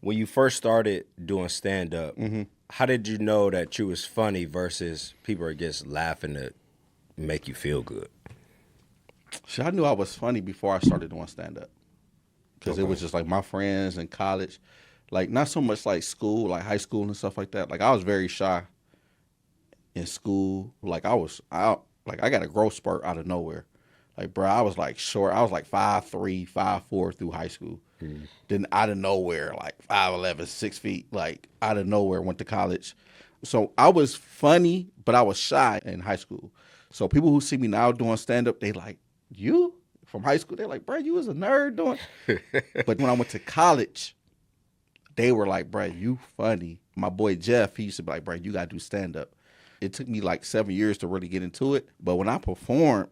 When you first started doing stand-up, how did you know that you was funny versus people are just laughing to make you feel good? So I knew I was funny before I started doing stand-up. Because it Okay. was just like my friends in college. Like, not so much like school, like high school and stuff like that. Like, I was very shy in school. Like, I got a growth spurt out of nowhere. Like, bro, I was like short. I was like 5'3", 5'4" through high school. Then out of nowhere, like 5'11", 6 feet, like out of nowhere, went to college. So I was funny, but I was shy in high school. So people who see me now doing stand up, they like, you from high school? They're like, bro, you was a nerd doing. But when I went to college, they were like, bro, you funny. My boy Jeff, he used to be like, bro, you gotta do stand up. It took me like 7 years to really get into it. But when I performed,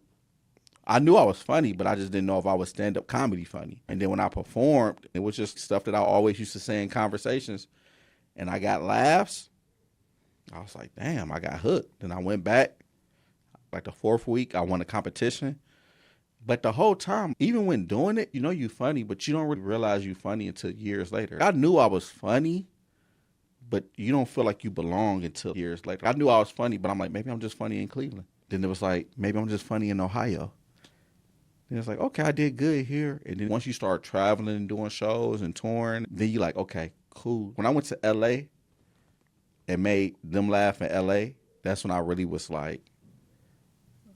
I knew I was funny, but I just didn't know if I was stand-up comedy funny. And then when I performed, it was just stuff that I always used to say in conversations, and I got laughs. I was like, damn, I got hooked. Then I went back, like the 4th week, I won a competition. But the whole time, even when doing it, you know you funny, but you don't really realize you funny until years later. I knew I was funny, but you don't feel like you belong until years later. I knew I was funny, but I'm like, maybe I'm just funny in Cleveland. Then it was like, maybe I'm just funny in Ohio. And it's like, okay, I did good here. And then once you start traveling and doing shows and touring, then you like, okay, cool. When I went to LA and made them laugh in LA, that's when I really was like,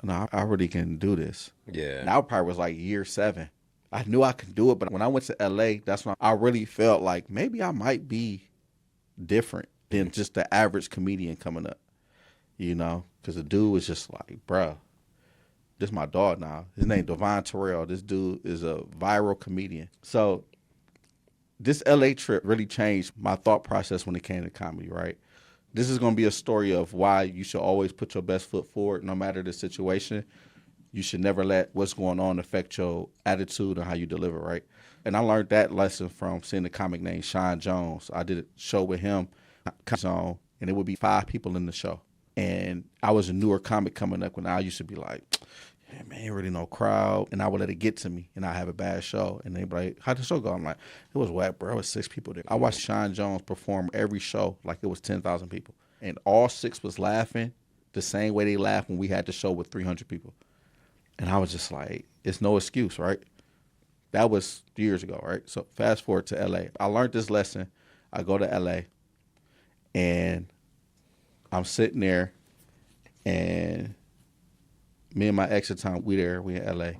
no, I really can do this. Yeah. And I probably was like year 7. I knew I could do it, but when I went to LA, that's when I really felt like maybe I might be different than just the average comedian coming up, you know? Because the dude was just like, bruh. This is my dog now. His name Devvon Terrell. This dude is a viral comedian. So this LA trip really changed my thought process when it came to comedy, right? This is going to be a story of why you should always put your best foot forward no matter the situation. You should never let what's going on affect your attitude or how you deliver, right? And I learned that lesson from seeing a comic named Shaun Jones. I did a show with him, and it would be 5 people in the show. And I was a newer comic coming up when I used to be like, yeah, man, ain't really no crowd. And I would let it get to me, and I have a bad show. And they be like, how'd the show go? I'm like, it was whack, bro. It was 6 people there. I watched Shaun Jones perform every show like it was 10,000 people. And all 6 was laughing the same way they laughed when we had the show with 300 people. And I was just like, it's no excuse, right? That was years ago, right? So fast forward to LA. I learned this lesson. I go to LA, and I'm sitting there, and me and my ex at the time, we in LA,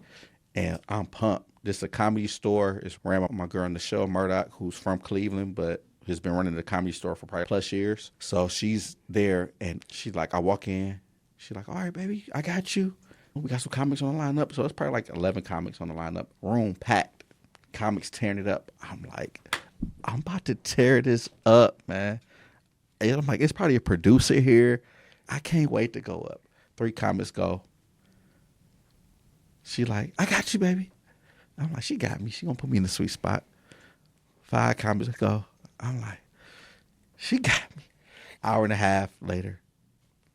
and I'm pumped. This is a comedy store. It's ran by my girl Nichelle Murdock, who's from Cleveland, but has been running the comedy store for probably plus years. So she's there, and she's like, I walk in. She's like, all right, baby, I got you. We got some comics on the lineup. So it's probably like 11 comics on the lineup. Room packed. Comics tearing it up. I'm like, I'm about to tear this up, man. And I'm like, it's probably a producer here. I can't wait to go up. 3 comics go. She like, I got you, baby. I'm like, she got me. She gonna put me in the sweet spot. 5 comics go. I'm like, she got me. Hour and a half later,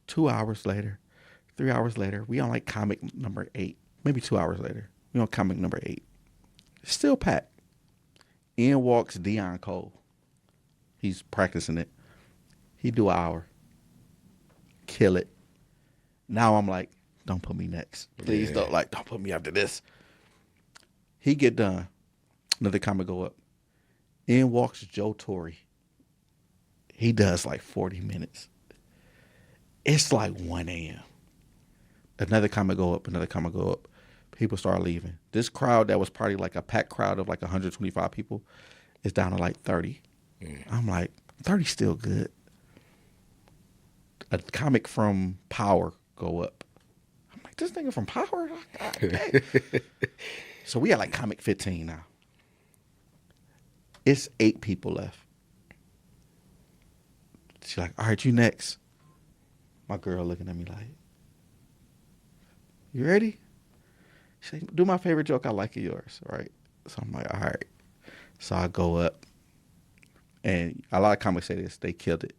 2 hours later, 3 hours later, we on like comic number 8. Maybe 2 hours later, we on comic number 8. Still packed. In walks Deon Cole. He's practicing it. He do an hour. Kill it. Now I'm like, don't put me next. Please don't put me after this. He get done. Another comic go up. In walks Joe Torry. He does like 40 minutes. It's like 1 a.m. Another comic go up, another comic go up. People start leaving. This crowd that was probably like a packed crowd of like 125 people is down to like 30. I'm like, 30 still good. A comic from Power go up. I'm like, this nigga from Power? God dang. So we got like comic 15 now. It's 8 people left. She's like, all right, you next. My girl looking at me like, you ready? She like, do my favorite joke I like of yours, right? So I'm like, all right. So I go up, and a lot of comics say this, they killed it.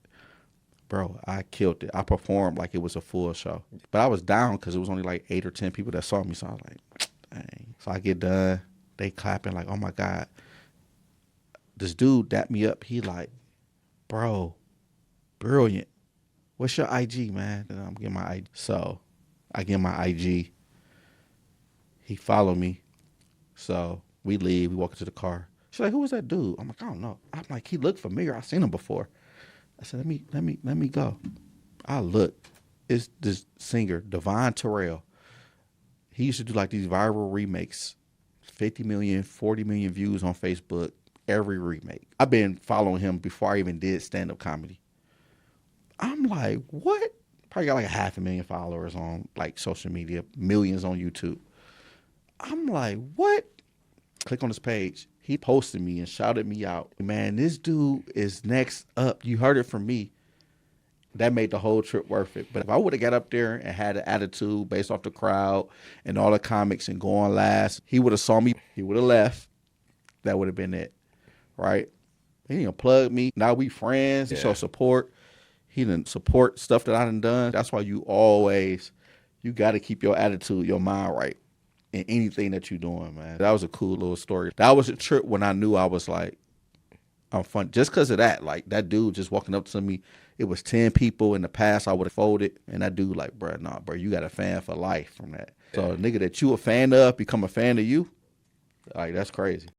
Bro, I killed it. I performed like it was a full show. But I was down because it was only like 8 or 10 people that saw me. So I was like, dang. So I get done. They clapping like, oh, my God. this dude dapped me up. He like, bro, brilliant. What's your IG, man? And I'm getting my IG. So I get my IG. He followed me. So we leave. We walk into the car. She's like, who was that dude? I'm like, I don't know. I'm like, he looked familiar. I've seen him before. I said, let me go. I look. It's this singer, Devvon Terrell. He used to do like these viral remakes. 50 million, 40 million views on Facebook, every remake. I've been following him before I even did stand-up comedy. I'm like, what? Probably got like 500,000 followers on like social media, millions on YouTube. I'm like, what? Click on his page. He posted me and shouted me out. Man, this dude is next up. You heard it from me. That made the whole trip worth it. But if I would have got up there and had an attitude based off the crowd and all the comics and going last, he would have saw me. He would have left. That would have been it, right? He didn't plug me. Now we friends. He show support. He didn't support stuff that I done. That's why you got to keep your attitude, your mind right in anything that you're doing, man. That was a cool little story. That was a trip when I knew I was like, I'm fun. Just because of that, like that dude just walking up to me, it was 10 people in the past I would have folded. And that dude like, bro, nah, bro, you got a fan for life from that. So a nigga that you a fan of become a fan of you, like that's crazy.